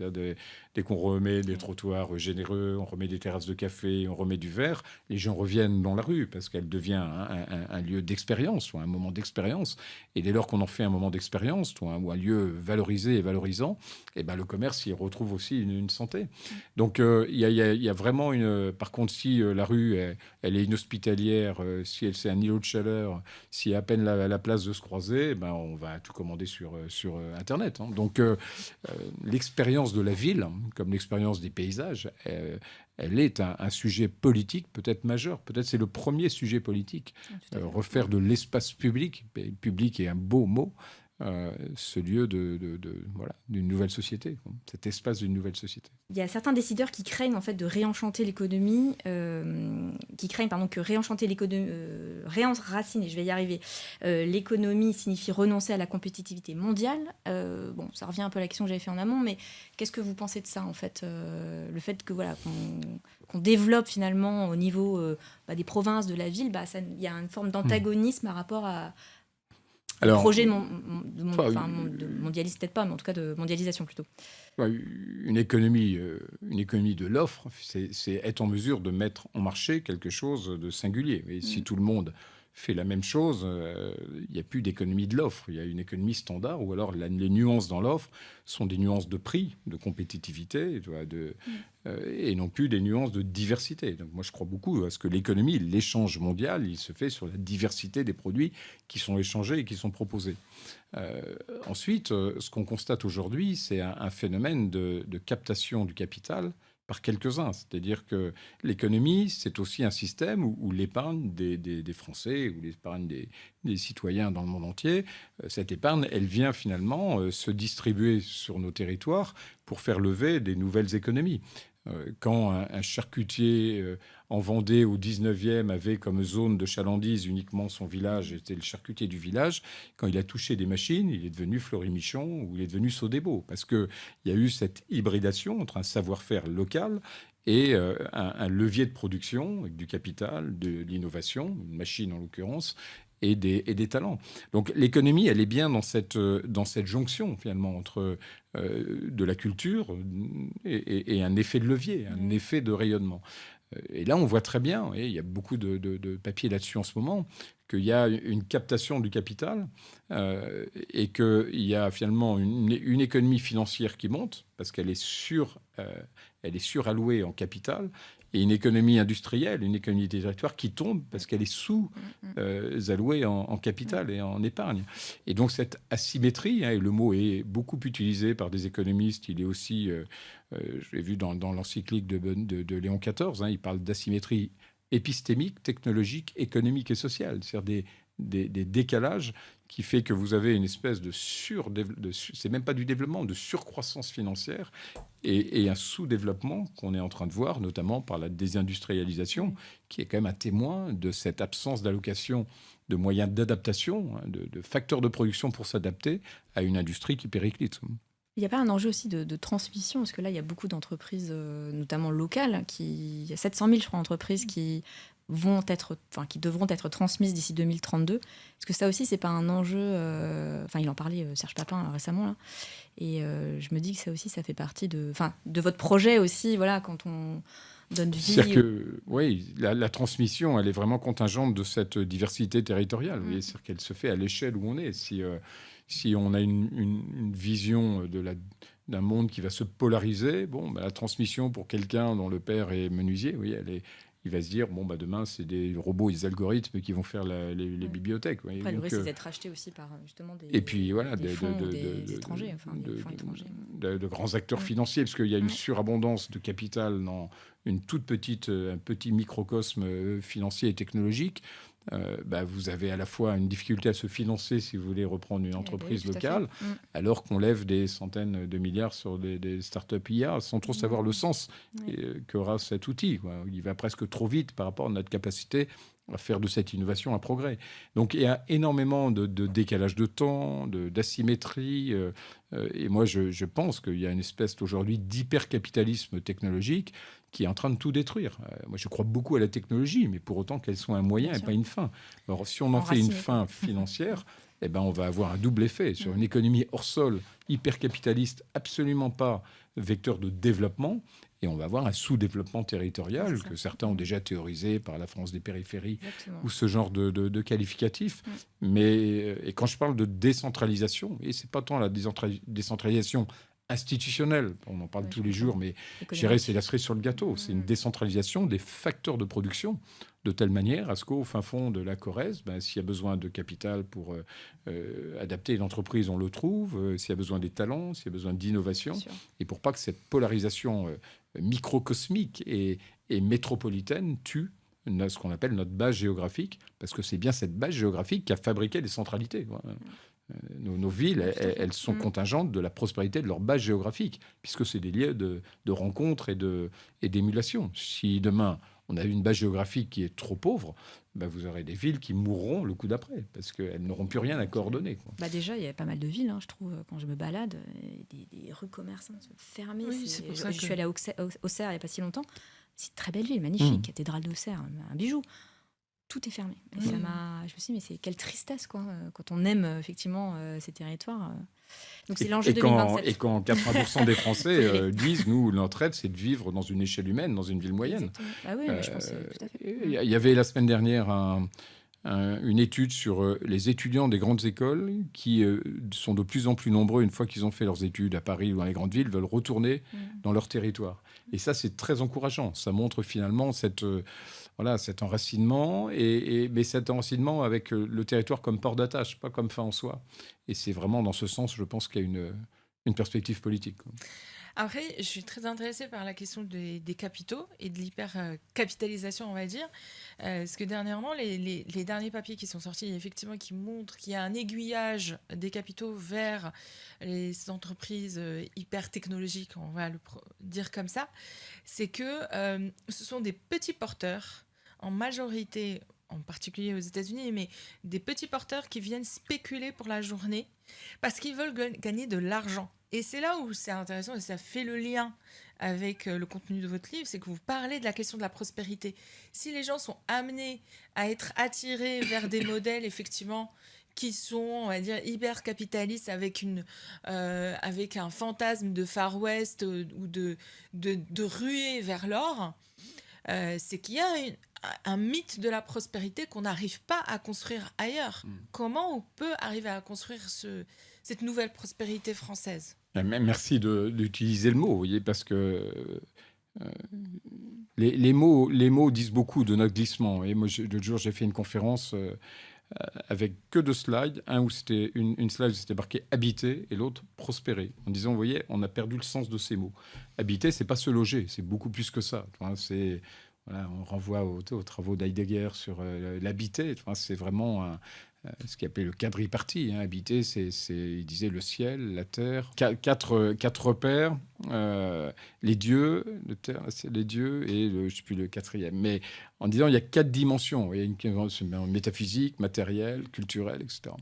dès qu'on remet des trottoirs généreux, on remet des terrasses de café, on remet du verre, les gens reviennent dans la rue parce qu'elle devient un lieu d'expérience, ou un moment d'expérience. Et dès lors qu'on en fait un moment d'expérience, ou un lieu valorisé et valorisant, le commerce y retrouve aussi une santé. Donc, il y a vraiment Par contre, si la rue, elle est inhospitalière, si c'est un îlot de chaleur, s'il y a à peine la place de se croiser, on va tout commander sur Internet. Donc, l'expérience de la ville, comme l'expérience des paysages, elle est un sujet politique peut-être majeur. Peut-être c'est le premier sujet politique. Refaire de l'espace public, public est un beau mot, ce lieu d'une nouvelle société, cet espace d'une nouvelle société. Il y a certains décideurs qui craignent en fait de réenchanter l'économie, réenraciner, je vais y arriver. L'économie signifie renoncer à la compétitivité mondiale. Ça revient un peu à la question que j'avais fait en amont, mais qu'est-ce que vous pensez de ça en fait, le fait que qu'on développe finalement au niveau des provinces, de la ville, il y a une forme d'antagonisme par rapport à projet de mondialiste, peut-être pas, mais en tout cas de mondialisation plutôt. Une économie de l'offre, c'est être en mesure de mettre en marché quelque chose de singulier. Et si tout le monde fait la même chose, il n'y a plus d'économie de l'offre. Il y a une économie standard, ou alors les nuances dans l'offre sont des nuances de prix, de compétitivité, et non plus des nuances de diversité. Donc moi, je crois beaucoup à ce que l'économie, l'échange mondial, il se fait sur la diversité des produits qui sont échangés et qui sont proposés. Ensuite, ce qu'on constate aujourd'hui, c'est un phénomène de captation du capital par quelques-uns. C'est-à-dire que l'économie, c'est aussi un système où l'épargne des Français, ou l'épargne des citoyens dans le monde entier, cette épargne, elle vient finalement se distribuer sur nos territoires pour faire lever des nouvelles économies. Quand un charcutier en Vendée au 19e avait comme zone de chalandise uniquement son village, était le charcutier du village, quand il a touché des machines, il est devenu Fleury-Michon ou il est devenu Sodebo, parce qu'il y a eu cette hybridation entre un savoir-faire local et un levier de production avec du capital, de l'innovation, une machine en l'occurrence, et des talents. Donc l'économie, elle est bien dans cette jonction finalement entre de la culture et un effet de levier, un effet de rayonnement. Et là, on voit très bien, et il y a beaucoup de papiers là-dessus en ce moment, qu'il y a une captation du capital et qu'il y a finalement une économie financière qui monte parce qu'elle est surallouée en capital, et une économie industrielle, une économie des territoires qui tombe parce qu'elle est sous-allouée en capital et en épargne. Et donc cette asymétrie, et le mot est beaucoup utilisé par des économistes, il est aussi, je l'ai vu dans l'encyclique de Léon XIV, il parle d'asymétrie épistémique, technologique, économique et sociale. C'est-à-dire des décalages qui fait que vous avez une espèce c'est même pas du développement, de surcroissance financière et un sous-développement qu'on est en train de voir, notamment par la désindustrialisation, qui est quand même un témoin de cette absence d'allocation de moyens d'adaptation, de facteurs de production pour s'adapter à une industrie qui périclite. Il n'y a pas un enjeu aussi de transmission, parce que là, il y a beaucoup d'entreprises, notamment locales, il y a 700 000, je crois, entreprises qui devront être transmises d'ici 2032. Est-ce que ça aussi, c'est pas un enjeu il en parlait, Serge Papin, récemment, là. Et je me dis que ça aussi, ça fait partie de votre projet aussi, voilà, quand on donne vie. C'est-à-dire que, oui, la transmission, elle est vraiment contingente de cette diversité territoriale. Vous voyez, c'est-à-dire qu'elle se fait à l'échelle où on est. Si on a une vision d'un monde qui va se polariser, la transmission pour quelqu'un dont le père est menuisier, oui, il va se dire, demain, c'est des robots et des algorithmes qui vont faire les bibliothèques. Vous voyez. Après, le risque, c'est d'être racheté aussi par justement des, et puis, voilà, des fonds des étrangers, des fonds étrangers. De grands acteurs financiers, parce qu'il y a une surabondance de capital dans un petit microcosme financier et technologique. Vous avez à la fois une difficulté à se financer si vous voulez reprendre une entreprise locale, alors qu'on lève des centaines de milliards sur des startups IA sans trop savoir le sens qu'aura cet outil, quoi. Il va presque trop vite par rapport à notre capacité à faire de cette innovation un progrès. Donc il y a énormément de décalage de temps, d'asymétrie. Et moi, je pense qu'il y a une espèce aujourd'hui d'hypercapitalisme technologique qui est en train de tout détruire. Moi, je crois beaucoup à la technologie, mais pour autant qu'elle soit un moyen et pas une fin. Alors, si on en fait une fin financière, on va avoir un double effet sur une économie hors sol, hypercapitaliste, absolument pas vecteur de développement. Et on va avoir un sous-développement territorial que certains ont déjà théorisé par la France des périphéries. Exactement. Ou ce genre de qualificatif. Et quand je parle de décentralisation, et c'est pas tant la décentralisation institutionnelle, on en parle tous les jours, mais je dirais c'est la cerise sur le gâteau. C'est une décentralisation des facteurs de production de telle manière à ce qu'au fin fond de la Corrèze, s'il y a besoin de capital pour adapter une entreprise, on le trouve. S'il y a besoin des talents, s'il y a besoin d'innovation. Et pour pas que cette polarisation microcosmique et métropolitaine tue ce qu'on appelle notre base géographique, parce que c'est bien cette base géographique qui a fabriqué les centralités. Nos villes, elles sont contingentes de la prospérité de leur base géographique, puisque c'est des lieux de rencontres et d'émulation. Si demain, on a une base géographique qui est trop pauvre, vous aurez des villes qui mourront le coup d'après, parce qu'elles n'auront plus rien à coordonner, quoi. Déjà, il y a pas mal de villes, je trouve, quand je me balade, des rues commerçantes fermées. Oui, je suis allée à Auxerre il n'y a pas si longtemps. C'est une très belle ville, magnifique, cathédrale d'Auxerre, un bijou. Tout est fermé. Et je me suis dit, mais quelle tristesse, quoi, quand on aime effectivement ces territoires. Donc c'est l'enjeu 2027. Et quand 80% des Français disent, nous, notre rêve, c'est de vivre dans une échelle humaine, dans une ville moyenne. Exactement. Oui, je pense tout à fait. Il y avait la semaine dernière une étude sur les étudiants des grandes écoles qui sont de plus en plus nombreux, une fois qu'ils ont fait leurs études à Paris ou dans les grandes villes, veulent retourner dans leur territoire. Et ça, c'est très encourageant. Ça montre finalement cet enracinement, mais cet enracinement avec le territoire comme port d'attache, pas comme fin en soi. Et c'est vraiment dans ce sens, je pense qu'il y a une perspective politique, quoi. Après, je suis très intéressée par la question des capitaux et de l'hypercapitalisation, on va dire. Parce que dernièrement, les derniers papiers qui sont sortis, effectivement, qui montrent qu'il y a un aiguillage des capitaux vers les entreprises hyper technologiques, on va le dire comme ça, c'est que ce sont des petits porteurs, en majorité, en particulier aux États-Unis, mais des petits porteurs qui viennent spéculer pour la journée parce qu'ils veulent gagner de l'argent. Et c'est là où c'est intéressant et ça fait le lien avec le contenu de votre livre, c'est que vous parlez de la question de la prospérité. Si les gens sont amenés à être attirés vers des modèles, effectivement, qui sont, on va dire, hyper capitalistes avec un fantasme de Far West ou de ruée vers l'or, c'est qu'il y a un mythe de la prospérité qu'on n'arrive pas à construire ailleurs. Comment on peut arriver à construire cette nouvelle prospérité française ? Merci d'utiliser le mot, vous voyez, parce que les mots disent beaucoup de notre glissement. Et moi, l'autre jour, j'ai fait une conférence avec que 2 slides. Un où c'était une slide où c'était marqué « habiter » et l'autre « prospérer ». En disant, vous voyez, on a perdu le sens de ces mots. Habiter, c'est pas se loger, c'est beaucoup plus que ça. On renvoie aux travaux d'Heidegger sur l'habiter. C'est vraiment ce qu'il appelait le quadripartite. Habiter, il disait le ciel, la terre, quatre repères, les dieux, les dieux et je ne sais plus le quatrième. Mais en disant il y a 4 dimensions, il y a une métaphysique, matérielle, culturelle, etc.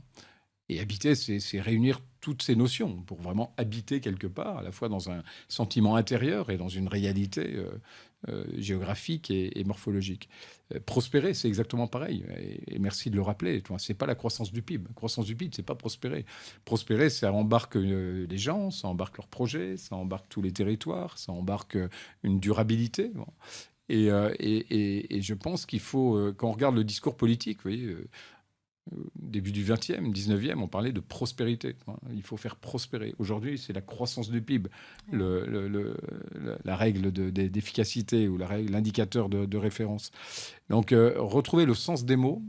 Et habiter, c'est réunir toutes ces notions pour vraiment habiter quelque part, à la fois dans un sentiment intérieur et dans une réalité géographique et morphologique. Prospérer, c'est exactement pareil. Et merci de le rappeler. C'est pas la croissance du PIB. La croissance du PIB, c'est pas prospérer. Prospérer, ça embarque les gens, ça embarque leurs projets, ça embarque tous les territoires, ça embarque une durabilité. Bon. Et je pense qu'il faut, quand on regarde le discours politique, vous voyez, début du 20e, 19e, on parlait de prospérité. Il faut faire prospérer. Aujourd'hui, c'est la croissance du PIB, la règle d'efficacité ou l'indicateur de référence. Donc, retrouver le sens des mots,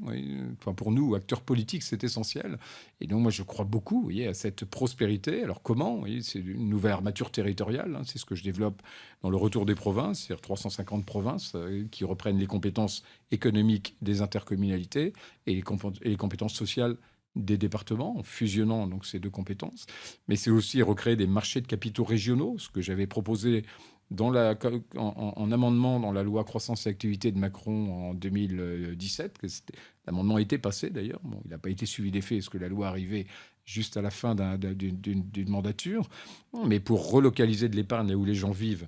pour nous, acteurs politiques, c'est essentiel. Et donc, moi, je crois beaucoup à cette prospérité. Alors, comment c'est une nouvelle armature territoriale. C'est ce que je développe dans le retour des provinces, c'est-à-dire 350 provinces qui reprennent les compétences économiques des intercommunalités et les compétences sociales des départements, en fusionnant donc ces 2 compétences. Mais c'est aussi recréer des marchés de capitaux régionaux, ce que j'avais proposé en amendement dans la loi croissance et activité de Macron en 2017. L'amendement a été passé d'ailleurs. Bon, il n'a pas été suivi d'effet parce que la loi arrivait juste à la fin d'une mandature. Mais pour relocaliser de l'épargne là où les gens vivent,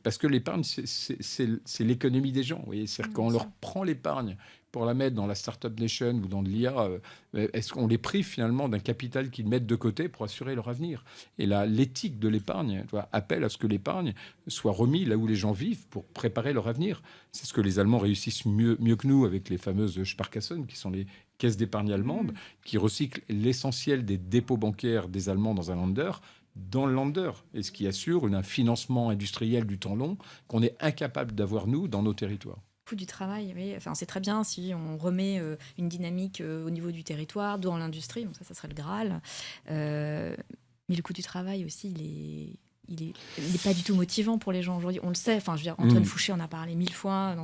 parce que l'épargne, c'est l'économie des gens. Vous voyez, c'est-à-dire quand on leur prend l'épargne pour la mettre dans la Startup Nation ou dans de l'IA, est-ce qu'on les prive finalement d'un capital qu'ils mettent de côté pour assurer leur avenir? Et là, l'éthique de l'épargne appelle à ce que l'épargne soit remise là où les gens vivent pour préparer leur avenir. C'est ce que les Allemands réussissent mieux que nous avec les fameuses Sparkassen, qui sont les caisses d'épargne allemandes, qui recyclent l'essentiel des dépôts bancaires des Allemands dans un Länder, dans le Länder, et ce qui assure un financement industriel du temps long qu'on est incapable d'avoir, nous, dans nos territoires. Coût du travail, oui. Enfin, c'est très bien si on remet une dynamique au niveau du territoire, dans l'industrie, donc ça serait le Graal. Mais le coût du travail aussi, il est pas du tout motivant pour les gens aujourd'hui. On le sait. Enfin, je veux dire, Antoine Fouché en a parlé 1000 fois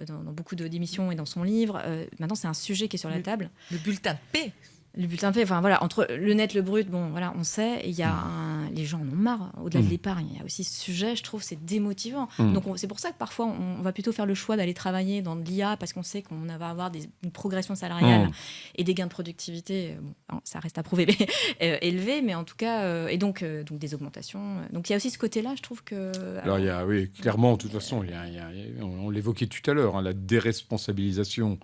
dans beaucoup d'émissions et dans son livre. Maintenant, c'est un sujet qui est sur la table. Le bulletin de paix. Le bulletin de paie, enfin voilà, entre le net, le brut, bon voilà, on sait, il y a les gens en ont marre. Au-delà de l'épargne, il y a aussi ce sujet, je trouve, c'est démotivant. Donc c'est pour ça que parfois on va plutôt faire le choix d'aller travailler dans de l'IA parce qu'on sait qu'on va avoir une progression salariale et des gains de productivité. Bon, ça reste à prouver, mais élevés, mais en tout cas, et donc des augmentations. Donc il y a aussi ce côté-là, je trouve que. Alors il y a, oui, clairement, de toute façon, on l'évoquait tout à l'heure, la déresponsabilisation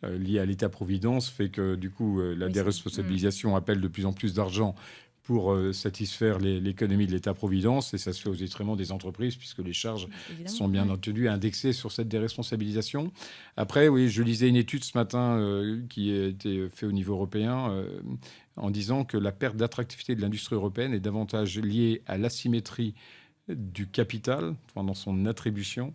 liée à l'État-providence fait que, du coup, la déresponsabilisation appelle de plus en plus d'argent pour satisfaire l'économie de l'État-providence, et ça se fait au détriment des entreprises, puisque les charges sont bien entendu indexées sur cette déresponsabilisation. Après, oui, je lisais une étude ce matin qui a été faite au niveau européen en disant que la perte d'attractivité de l'industrie européenne est davantage liée à l'asymétrie du capital dans son attribution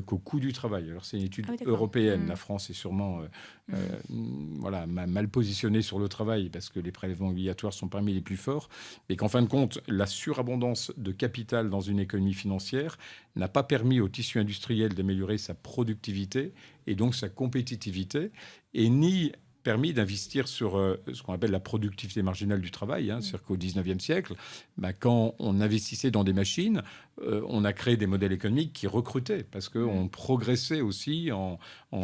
qu'au coût du travail. Alors c'est une étude européenne. La France est sûrement mal positionnée sur le travail parce que les prélèvements obligatoires sont parmi les plus forts, mais qu'en fin de compte, la surabondance de capital dans une économie financière n'a pas permis au tissu industriel d'améliorer sa productivité et donc sa compétitivité, et ni permis d'investir sur ce qu'on appelle la productivité marginale du travail. C'est-à-dire qu'au 19e siècle, quand on investissait dans des machines, on a créé des modèles économiques qui recrutaient parce qu'on progressait aussi en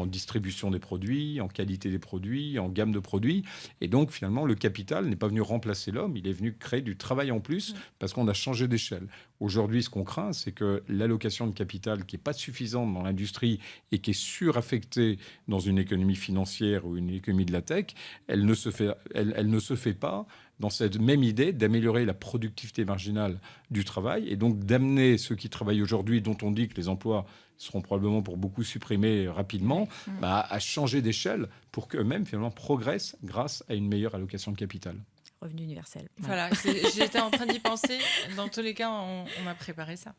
distribution des produits, en qualité des produits, en gamme de produits. Et donc, finalement, le capital n'est pas venu remplacer l'homme, il est venu créer du travail en plus parce qu'on a changé d'échelle. Aujourd'hui, ce qu'on craint, c'est que l'allocation de capital qui n'est pas suffisante dans l'industrie et qui est suraffectée dans une économie financière ou une économie de la tech, elle ne se fait pas dans cette même idée d'améliorer la productivité marginale du travail et donc d'amener ceux qui travaillent aujourd'hui, dont on dit que les emplois seront probablement pour beaucoup supprimés rapidement, à changer d'échelle pour qu'eux-mêmes finalement progressent grâce à une meilleure allocation de capital. Revenu universel. Voilà, j'étais en train d'y penser. Dans tous les cas, on m'a préparé ça.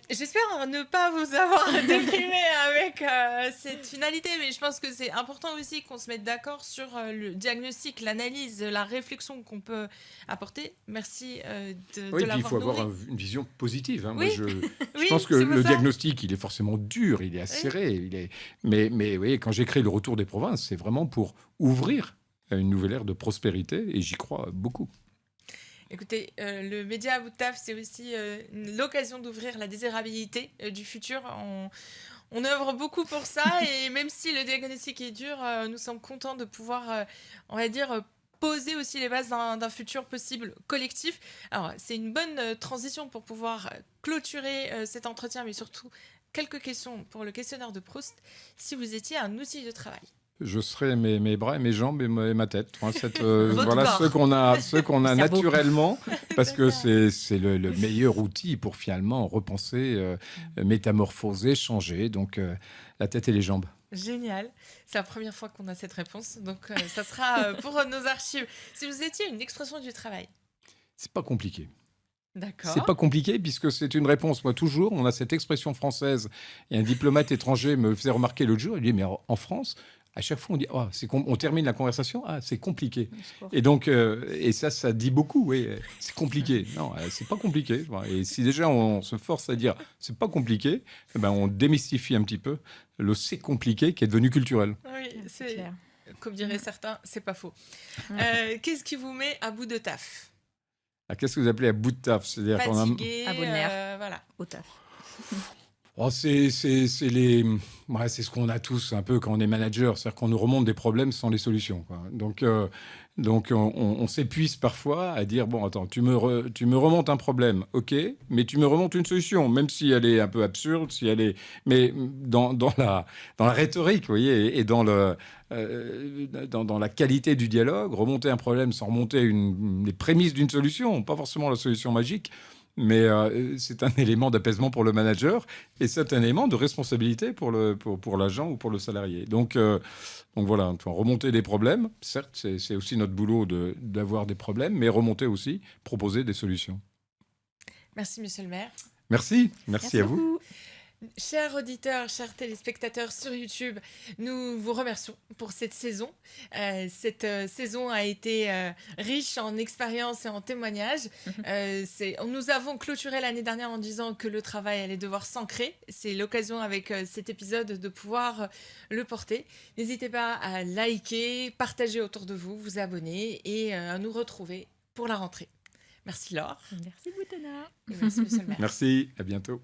J'espère ne pas vous avoir déprimé avec cette finalité, mais je pense que c'est important aussi qu'on se mette d'accord sur le diagnostic, l'analyse, la réflexion qu'on peut apporter. Merci de Oui, puis l'avoir il faut avoir nourri. une vision positive. Hein. Oui. Moi, je Oui, pense que c'est pour le ça. diagnostic, il est forcément dur, il est acéré. Mais oui, quand j'ai créé le Retour des provinces, c'est vraiment pour ouvrir à une nouvelle ère de prospérité, et j'y crois beaucoup. Écoutez, le média à bout de taf, c'est aussi l'occasion d'ouvrir la désirabilité du futur. On œuvre beaucoup pour ça et même si le diagnostic est dur, nous sommes contents de pouvoir, on va dire, poser aussi les bases d'un futur possible collectif. Alors, c'est une bonne transition pour pouvoir clôturer cet entretien, mais surtout quelques questions pour le questionnaire de Proust. Si vous étiez un outil de travail. Je serai mes bras et mes jambes et ma tête. Hein, Votre voilà corps. ceux qu'on a Cerveau. naturellement, parce que D'accord. c'est le meilleur outil pour finalement repenser, métamorphoser, changer. Donc la tête et les jambes. Génial. C'est la première fois qu'on a cette réponse, donc ça sera pour nos archives. Si vous étiez une expression du travail. C'est pas compliqué. D'accord. C'est pas compliqué puisque c'est une réponse. Moi, toujours, on a cette expression française. Et un diplomate étranger me faisait remarquer l'autre jour. Il dit, mais en France, à chaque fois, on dit, oh, on termine la conversation. Ah, c'est compliqué. Et donc, et ça dit beaucoup. Oui, c'est compliqué. Non, c'est pas compliqué. Et si déjà on se force à dire, c'est pas compliqué, eh ben, on démystifie un petit peu le c'est compliqué qui est devenu culturel. Oui, C'est c'est clair. comme diraient certains, c'est pas faux. Qu'est-ce qui vous met à bout de taf? Ah, qu'est-ce que vous appelez à bout de taf? C'est-à-dire qu'on a... Fatigué, À bout de nerfs. voilà. Au taf. Oh, c'est ce qu'on a tous un peu quand on est manager, c'est-à-dire qu'on nous remonte des problèmes sans les solutions, quoi. Donc on s'épuise parfois à dire bon attends, tu me remontes un problème, ok, mais tu me remontes une solution, même si elle est un peu absurde, mais dans la rhétorique, vous voyez, et dans la qualité du dialogue, remonter un problème sans remonter les prémices d'une solution, pas forcément la solution magique. Mais c'est un élément d'apaisement pour le manager et c'est un élément de responsabilité pour l'agent ou pour le salarié. Donc voilà, remonter des problèmes, certes, c'est aussi notre boulot d'avoir des problèmes, mais remonter aussi, proposer des solutions. Merci, monsieur le maire. Merci à vous. beaucoup. Chers auditeurs, chers téléspectateurs sur YouTube, nous vous remercions pour cette saison. Cette saison a été riche en expériences et en témoignages. Nous avons clôturé l'année dernière en disant que le travail allait devoir s'ancrer. C'est l'occasion avec cet épisode de pouvoir le porter. N'hésitez pas à liker, partager autour de vous, vous abonner et à nous retrouver pour la rentrée. Merci Laure. Merci Boutena. Et merci monsieur le maire. Merci, à bientôt.